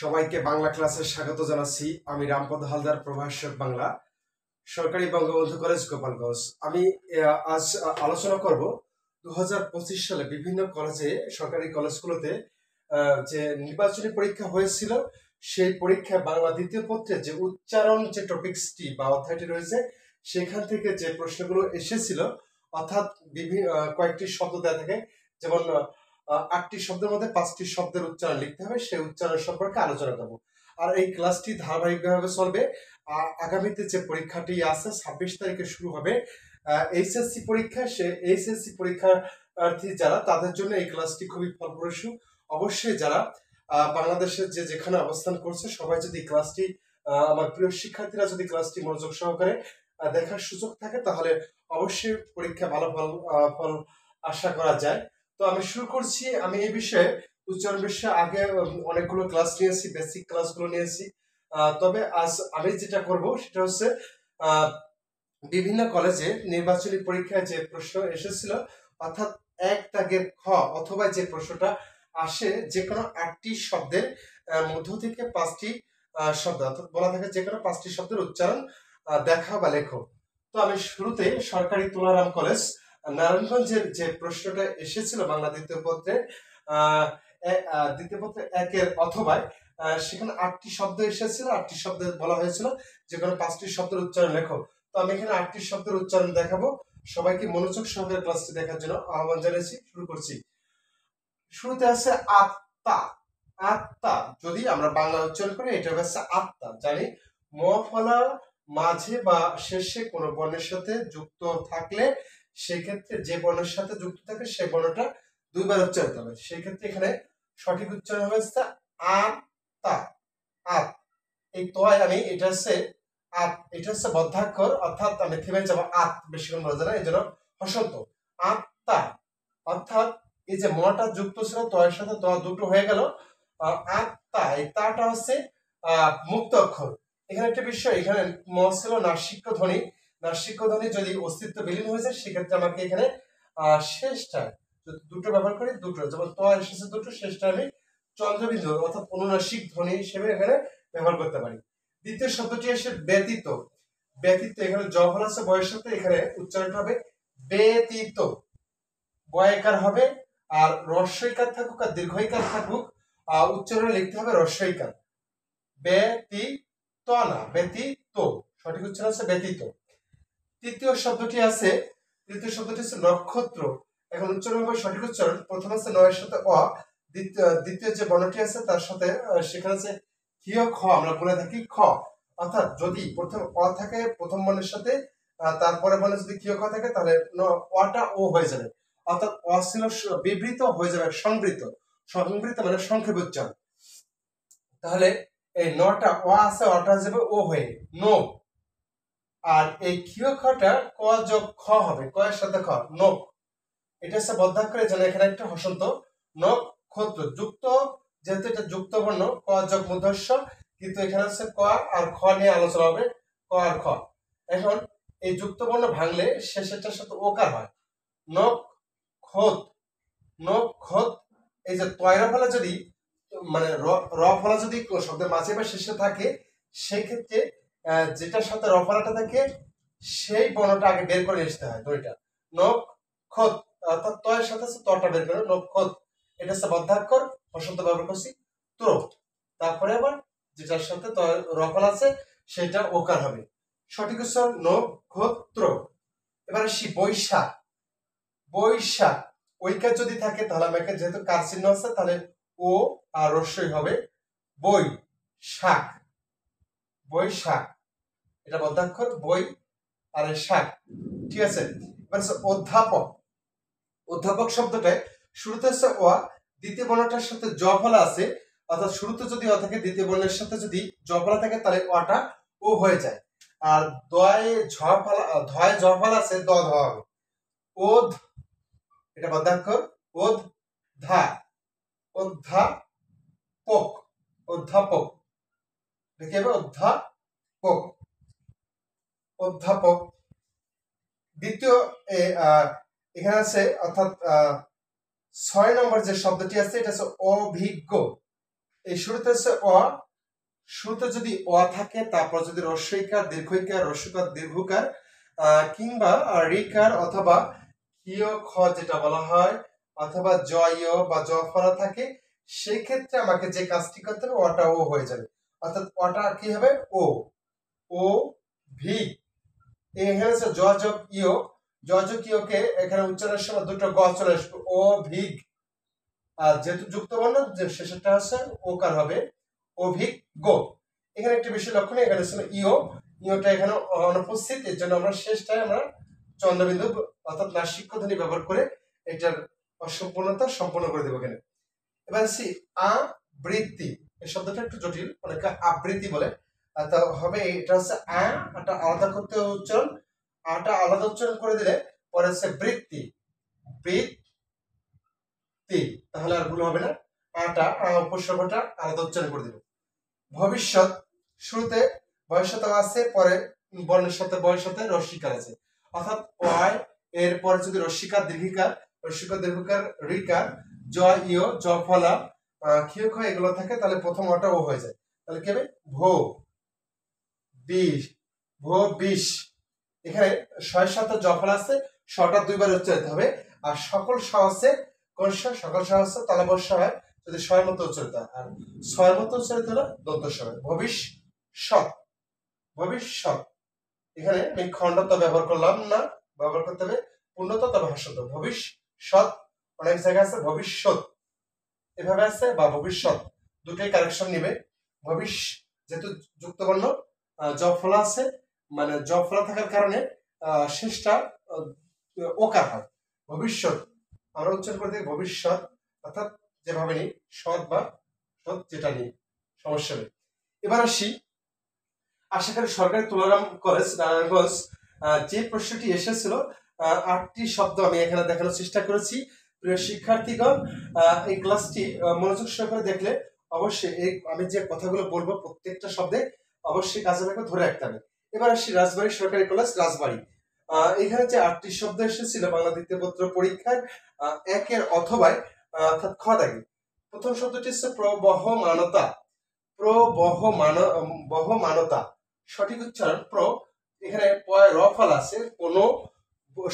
সবাইকে বাংলা ক্লাসে স্বাগত জানাচ্ছি। আমি রামপদ হালদার, প্রভাষক বাংলা, সরকারি বঙ্গবন্ধু কলেজ, গোপালগঞ্জ। আমি আজ আলোচনা করব 2025 সালে বিভিন্ন কলেজে, সরকারি কলেজগুলোতে যে নির্বাচনী পরীক্ষা হয়েছিল, সেই পরীক্ষায় বাংলা দ্বিতীয় পত্রে যে উচ্চারণ যে টপিকসটি বা অধ্যায়টি রয়েছে, সেখান থেকে যে প্রশ্নগুলো এসেছিল, অর্থাৎ বিভিন্ন কয়েকটি শব্দ দেওয়া থাকে, যেমন 8টি শব্দের মধ্যে 5টি শব্দের উচ্চারণ লিখতে হবে, সেই উচ্চারণ সম্পর্কে আলোচনা করব। আর এই ক্লাসটি ধারাবাহিকভাবে চলবে। আগামীতে যে পরীক্ষাটি আছে 26 তারিখে শুরু হবে এইচএসসি পরীক্ষা, সে এইচএসসি পরীক্ষার্থী যারা, তাদের জন্য এই ক্লাসটি খুবই ফলপ্রসূ। অবশ্যই যারা বাংলাদেশের যেখানে অবস্থান করছে, সবাই যদি ক্লাসটি, আমার প্রিয় শিক্ষার্থীরা যদি ক্লাসটি মনোযোগ সহকারে দেখার সুযোগ থাকে, তাহলে অবশ্যই পরীক্ষা ভালো ফল আশা করা যায়। তো আমি শুরু করছি। আমি এই বিষয়ে, উচ্চারণ বিষয়ে আগে অনেকগুলো ক্লাস নিয়েছি, বেসিক ক্লাসগুলো নিয়েছি। তবে আজ আমি যেটা করব সেটা হচ্ছে বিভিন্ন কলেজে নির্বাচনী পরীক্ষায় যে প্রশ্ন এসেছিল, অর্থাৎ এক দাগের খ অথবা যে প্রশ্নটা আসে যে কোনো 8টি শব্দের মধ্য থেকে 5টি শব্দ, অর্থাৎ বলা থাকে যে কোনো 5টি শব্দের উচ্চারণ দেখা বা লেখো। তো আমি শুরুতে সরকারি তুলারাম কলেজ নারায়ণগঞ্জের যে প্রশ্নটা এসেছিল বাংলা দ্বিতীয় পত্রে, একের অথবা সেখানে 8টি শব্দ এসেছিল। 8টি শব্দ বলা হয়েছিল যে কোনো 5টি শব্দের উচ্চারণ লেখো। তো আমি এখানে 8টি শব্দের উচ্চারণ দেখাবো। সবাইকে মনোযোগ সহকারে ক্লাসটি দেখার জন্য আহ্বান জানাচ্ছি। শুরু করছি। শুরুতে আছে আত্মা। আত্মা যদি আমরা বাংলা উচ্চারণ করি, এটা হচ্ছে আত্মা। জানি ম ফলা মাঝে বা শেষে কোনো বর্ণের সাথে যুক্ত থাকলে, সেক্ষেত্রে যে বর্ণের সাথে যুক্ত থাকে সেই বর্ণটা দুইবার উচ্চারিত হবে। সেক্ষেত্রে এখানে সঠিক উচ্চারণ হবে আত্মা। আত, এই তোয় আমি, এটা হচ্ছে আত, এটা হচ্ছে বদ্ধাক্ষর, অর্থাৎ আমি থেমে যাবো। আত বেশিক্ষণ বলা যায় না, এই জন্য হসন্ত। আত্মা, অর্থাৎ এই যে মটা যুক্ত ছিল তয়ের সাথে, ত দুটো হয়ে গেল। আত্মা, এই তাটা হচ্ছে মুক্ত অক্ষর। এখানে একটা বিষয়, এখানে ম ছিল নাসিক্য ধ্বনি। নাসিক্য ধ্বনি যদি অস্তিত্ব বিলীন হয়ে যায়, সেক্ষেত্রে আমাকে এখানে শেষটা দুটো ব্যবহার করি। দুটো, যেমন ত এসেছে দুটো, শেষটা আমি চন্দ্রবিন্দু অর্থাৎ অনুনাসিক ধ্বনি হিসেবে এখানে ব্যবহার করতে পারি। দ্বিতীয় শব্দটি আসে ব্যতীত। ব্যতীত, এখানে জফল আছে বয়ের সাথে, এখানে উচ্চারণটা হবে ব্যতীত। বয়কার হবে, আর রস্বইকার থাকুক আর দীর্ঘইকার থাকুক, উচ্চারণে লিখতে হবে রস্বইকার। ব্যতীত না, ব্যতীত, সঠিক উচ্চারণ আছে ব্যতীত। তৃতীয় শব্দটি আছে নক্ষত্র। এখন উচ্চারণ হবে, সঠিক উচ্চারণ প্রথম আছে নয়ের সাথে অ, দ্বিতীয় যে বর্ণটি আছে তার সাথে সেখানে আছে হিয় খ, আমরা বলে থাকি খ। অর্থাৎ যদি প্রথম অ থাকে প্রথম বর্ণের সাথে, তারপরে বর্ণে যদি হিয় খ থাকে, তাহলে অটা ও হয়ে যাবে। অর্থাৎ অ ছিল বিবৃত হয়ে যাবে সংবৃত। সংবৃত মানে সংক্ষেপ উচ্চারণ। তাহলে এই নটা অ আছে, অটা যাবে ও হয়ে নো। আর এই ক্ষীয় খটা ক যোগ খ হবে, ক এর সাথে খ, নখ। এটা হচ্ছে বদ্ধাক্ষর, এজন্য এখানে একটা হসন্ত। নক্ষত্র যুক্ত, যেহেতু এটা যুক্ত বর্ণ, ক যোগ মূর্ধন্য, কিন্তু এখানে হচ্ছে ক আর খ নিয়ে আলোচনা হবে, ক আর খ। এখন এই যুক্ত বর্ণ ভাঙলে শেষেরটার সাথে ওকার হয়, নক্ষত। নক্ষত, এই যে তয়রা ফলা যদি, মানে র ফলা যদি শব্দের মাঝে বা শেষে থাকে, সেক্ষেত্রে যেটার সাথে র ফলাটা থাকে সেই বর্ণটা আগে বের করে আসতে হয়। দুইটা নক্ষত, অর্থাৎ তয়ের সাথে তটা বের করে নক্ষত। এটা হচ্ছে বদ্ধাক্ষর, হসন্ত ব্যবহার করছি ত্র। তারপরে আবার যেটার সাথে র ফলা আছে সেটা ওকার হবে। সঠিক উচ্চারণ নক্ষত্র। এবার আসি বৈশাখ। বৈশাখ, ঐকার যদি থাকে তাহলে আমাকে, যেহেতু কার চিহ্ন আছে, তাহলে ও আর রস্যই হবে বই শাক। বৈশাখ, এটা বদ্ধাক্ষর, বই আর শাক, ঠিক আছে। এবার অধ্যাপক। অধ্যাপক শব্দটায় শুরুতে হচ্ছে অ, দ্বিতীয় বর্ণটার সাথে জ ফলা আছে, অর্থাৎ শুরুতে যদি অ থাকে, দ্বিতীয় বর্ণের সাথে যদি জ ফলা থাকে, তাহলে অটা ও হয়ে যায়। আর দয়ে ঝ ফলা, ধয় জ ফলা আছে, দ ধ হবে ওধ, এটা বদ্ধাক্ষর, ওধ ধা, অধ্যাপক। অধ্যাপক, দেখে হবে অধ্যাপক। অধ্যাপক। দ্বিতীয় এখানে আছে, অর্থাৎ 6 নম্বর যে শব্দটি আছে, এটা হচ্ছে অভিজ্ঞ। এই শুরুতে হচ্ছে অ, শুরুতে যদি অ থাকে, তারপর যদি রস্বইকার, দীর্ঘইকার, রস্যকার, দীর্ঘকার কিংবা রিকার অথবা কিয় খ যেটা বলা হয়, অথবা জয় বা জ ফলা থাকে, সেই ক্ষেত্রে আমাকে যে কাজটি করতে হবে অটা ও হয়ে যাবে। অর্থাৎ অটা কি হবে ও, ও ভি। এখানে হচ্ছে জ যোগ ইয়, জ যোগ ইয়কে এখানে উচ্চারণের সময় দুটো গ চলে আসবে, ও ভিগ। আর যেহেতু যুক্ত বর্ণ, যে শেষেরটা হচ্ছে ওকার হবে, অভিজ্ঞ। এখানে একটা বিষয় লক্ষ্য নেই, এখানে ছিল ইও, ইওটা এখানে অনুপস্থিত, এর জন্য আমরা শেষটায় আমরা চন্দ্রবিন্দু অর্থাৎ নাসিক্য ধ্বনি ব্যবহার করে এটার অসম্পূর্ণতা সম্পূর্ণ করে দেবো এখানে। এবার আসছি আবৃত্তি। এই শব্দটা একটু জটিল, অনেকে আবৃত্তি বলে। তা হবে এটা হচ্ছে আটা আলাদা করতে উচ্চারণ, আটা আলাদা উচ্চারণ করে দিলে পরে হচ্ছে বৃত্তি, বৃত্তি, তাহলে আর ভুল হবে না। আটা উপসর্গটা আলাদা উচ্চারণ করে দেবো। ভবিষ্যৎ, শুরুতে ভবিষ্যৎ আছে, পরে বর্ণের সাথে বয়ের সাথে রস্বইকার আছে, অর্থাৎ ওয়াই এর পরে যদি রস্বইকার, দীর্ঘিকার, রস্বইকার, দীর্ঘকার, রিকার, জ ইয়, জ ফলা, ক্ষিয় খ এগুলো থাকে, তাহলে প্রথম ওটা ও হয়ে যায়। তাহলে কি হবে ভো বিশ, ভো বিশ। এখানে ছয়ের সাথে জ ফলা আছে, ছটা দুইবার উচ্চারিত হবে। আর সকল স আছে, কোন স? সকল স আছে তালবস্য হয় যদি ছয়ের মতো উচ্চারিত হয়, আর ছয়ের মতো উচ্চারিত হলে দন্ত স হয়। ভবিষ্যৎ, ভবিষ্যৎ। এখানে আমি খণ্ডত ব্যবহার করলাম না, ব্যবহার করতে হবে পূর্ণত তবে হ্রাসত। ভবিষ্যৎ, অনেক জায়গায় আছে ভবিষ্যৎ এভাবে আছে, বা ভবিষ্যৎ, দুটোই কারেকশন নিবে। ভবিষ্য যেহেতু যুক্ত বর্ণ, জ ফলা আছে, মানে জ ফলা থাকার কারণে শেষটা ওকার হয়। ভবিষ্যৎ আমরা উচ্চারণ করে থাকি ভবিষ্যৎ, অর্থাৎ যেভাবে নিই সৎ বা সৎ, যেটা নিই সমস্যা নেই। এবার আসি, আশা করি সরকারি তুলারাম কলেজ নারায়ণগঞ্জ যে প্রশ্নটি এসেছিল, 8টি শব্দ আমি এখানে দেখানোর চেষ্টা করেছি। প্রিয় শিক্ষার্থীগণ, এই ক্লাসটি মনোযোগ সহকারে দেখলে অবশ্যই এই আমি যে কথাগুলো বলবো প্রত্যেকটা শব্দে অবশ্যই কাজে লাগবে, ধরে রাখতে হবে। এবার আসি রাজবাড়ী সরকারি কলেজ রাজবাড়ী। এখানে যে 8টি শব্দ এসেছিল বাংলা দ্বিতীয় পত্র পরীক্ষার একের অথবায়, অর্থাৎ খ দাগে, প্রথম শব্দটি হচ্ছে প্রবহমানতা, প্রবহমানতা। সঠিক উচ্চারণ প্র। এখানে র ফলা আছে, কোন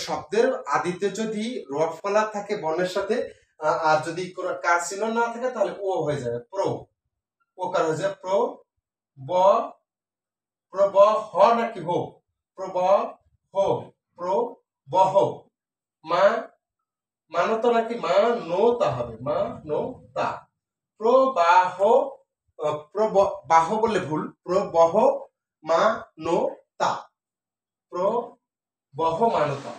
শব্দের আদিতে যদি র ফলা থাকে বর্ণের সাথে, আর যদি কোনো কার চিহ্ন না থাকে তাহলে ও হয়ে যাবে, প্র, ওকার হয়ে যাবে প্র। ব, প্রব হ নাকি হো, প্রব হো, প্র বহ। মা, মানতা নাকি মা নো তা হবে, মা নো তা। প্রবাহ, প্রবাহ বললে ভুল, প্রবহ মানতা, প্রবহমানতা।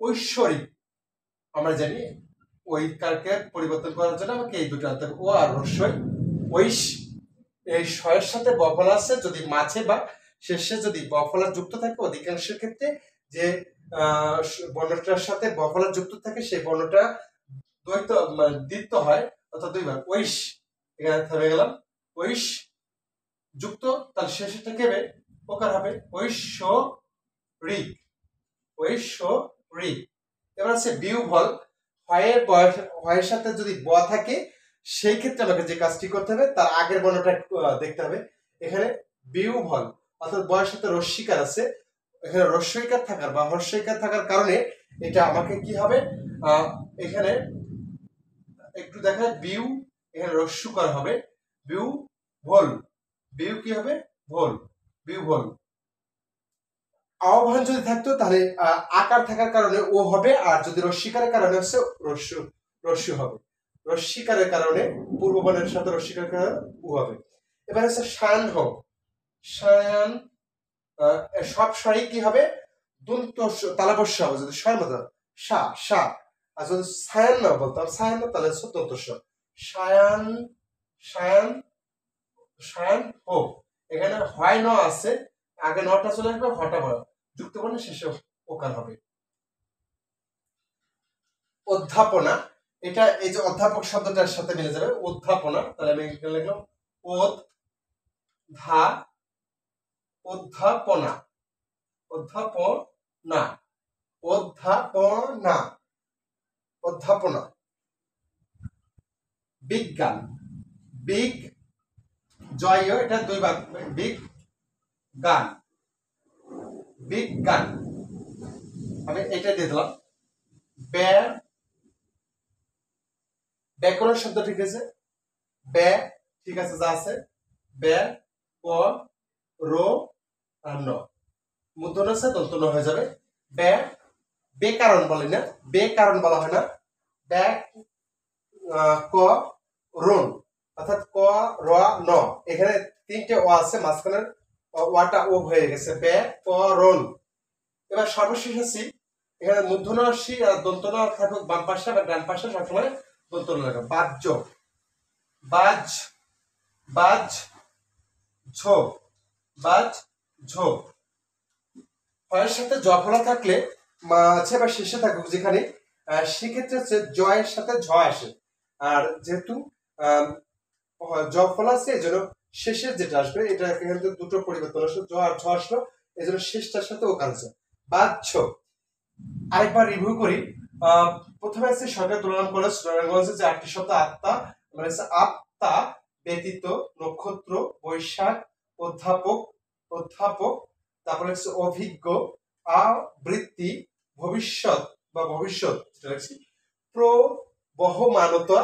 ঐশ্বরিক, আমরা জানি ওই কারকে পরিবর্তন করার জন্য আমাকে এই দুটো আনতে হবে, ও আর রস্বই। ঐশ, এই শয়ের সাথে বফলা আছে, যদি মাঝে বা শেষে যদি বফলা যুক্ত থাকে, অধিকাংশের ক্ষেত্রে যে বর্ণটার সাথে বফলা যুক্ত থাকে সেই বর্ণটা দ্বৈত দ্বিত্ব হয়, অর্থাৎ দুইবার। ঐশ, এখানে থেমে গেলাম, ঐশ যুক্ত, তার শেষেরটা কেবে ওকার হবে, ঐশ্বরিক, ঐশ্বরিক। এবার আছে বিউভল, হয়ের সাথে যদি ব থাকে সেই ক্ষেত্রে আমাকে যে কাজটি করতে হবে তার আগের বর্ণটা দেখতে হবে। এখানে বিউভল, অর্থাৎ বয়ের সাথে রস্বইকার আছে, এখানে রস্বইকার থাকার বা হর্ষইকার থাকার কারণে এটা আমাকে কি হবে, এখানে একটু দেখা বিউ, এখানে রস্যুকার হবে, বিউ ভোল, বিউ কি হবে ভোল, বিউ ভোল। আহ্বান যদি থাকতো তাহলে আকার থাকার কারণে ও হবে, আর যদি রস্বইকারের কারণে হচ্ছে রস্যু হবে, রস্বইকারের কারণে পূর্ব বর্ণের সাথে রস্বইকারের কারণে ও হবে। এবার হচ্ছে শান হোক, শান, সব শাড়ি কি হবে দন্ত তালবস্য হবে, যদি শয়ের মতো সা সা, আর যদি সায়ান না বলতাম সায়ান না, তাহলে হচ্ছে দন্ত স, সায়ান, সায়ান, সায়ান হোক। এখানে হয় ন আছে, আগে নটা চলে আসবে, হটা বড় যুক্ত বর্ণ শেষে ওকার হবে। অধ্যাপনা, এটা এই যে অধ্যাপক শব্দটার সাথে মিলে যাবে, অধ্যাপনা। তাহলে আমি এখানে লিখলাম অধ্যাপনা, অধ্যাপনা, অধ্যাপনা, অধ্যাপনা। বিজ্ঞান, জয় এটা দুই ভাগ, বিগ গান, বিগ গান, আমি এটা দিয়ে দিলাম। ব্যাকরণ শব্দ ঠিক আছে, ব্যা ঠিক আছে যা আছে, ব্যা ক রো আর ন, মূর্ধন্য আছে দন্ত ন হয়ে যাবে। বেকারণ বলি না, বেকারণ বলা হয় না, ব্যাক ক রন, অর্থাৎ ক র ন, এখানে তিনটে ও আছে, মাঝখানের ওয়াটা ও হয়ে গেছে, ব্যাকরণ। এবার সর্বশেষ আছি, এখানে মূর্ধন্য আসি আর দন্ত ন থাকুক বাম পাশে বা ডান পাশে, সবসময় দন্ত ন লাগবে। বাহ্য, বাজ, বাজ ঝো, বাজ ঝো, এর সাথে জ ফলা থাকলে আছে বা শেষে থাকুক যেখানে, সেক্ষেত্রে হচ্ছে জয়ের সাথে ঝ আসে। আর যেহেতু জ ফলা আছে এই জন্য শেষের যেটা আসবে, এটা কিন্তু দুটো পরিবর্তন আসলো, জ আর ঝ আসলো, এই জন্য শেষটার সাথে ও কালছে। বাহ্য, আরেকবার রিভিউ করি। প্রথমে আছে সরকার তুলনা কলেজ, সুনারায়ণগঞ্জে যে 8টি শব্দ আত্মা, মানে আত্মা, ব্যতীত, নক্ষত্র, বৈশাখ, অধ্যাপক, অধ্যাপক, তারপরে হচ্ছে অভিজ্ঞ, আবৃত্তি, ভবিষ্যৎ বা ভবিষ্যৎ যেটা লিখছি, প্রবহমানতা,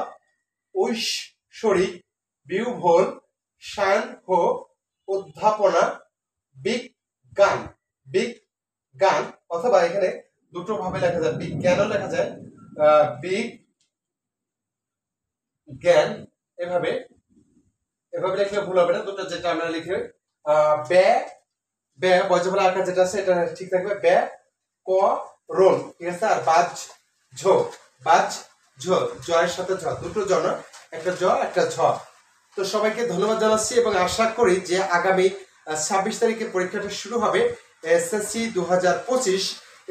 ঐশ্বরিক, বিহ্বল, সান্ধ্য, অধ্যাপনা, বিজ্ঞান, বিজ্ঞান, অথবা এখানে দুটো ভাবে লেখা যায়, বিজ্ঞানও লেখা যায়, বিজ্ঞান, এভাবে এভাবে লিখলে ভুল হবে না, দুটো যেটা আমরা লিখে বজ্রফলা আকার যেটা আছে এটা ঠিক থাকবে, ক রন, ঠিক আছে। আর বাজ ঝো, বাজ ঝো, জয়ের সাথে ঝ, দুটো জ না, একটা জ একটা ঝ। তো সবাইকে ধন্যবাদ জানাচ্ছি এবং আশা করি যে আগামী 26 তারিখে পরীক্ষাটা শুরু হবে এসএসসি 2025,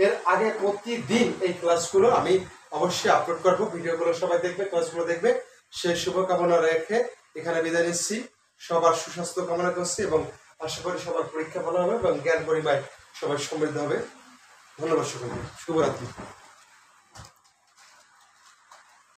এর আগে প্রতিদিন এই ক্লাসগুলো আমি অবশ্যই আপলোড করবো, ভিডিওগুলো সবাই দেখবে, ক্লাসগুলো দেখবে, সেই শুভকামনা রেখে এখানে বিদায় নিচ্ছি। সবার সুস্বাস্থ্য কামনা করছি এবং আশা করি সবার পরীক্ষা ভালো হবে এবং জ্ঞান পরিমায় সবাই সমৃদ্ধ হবে। ধন্যবাদ সকলকে, শুভরাত্রি।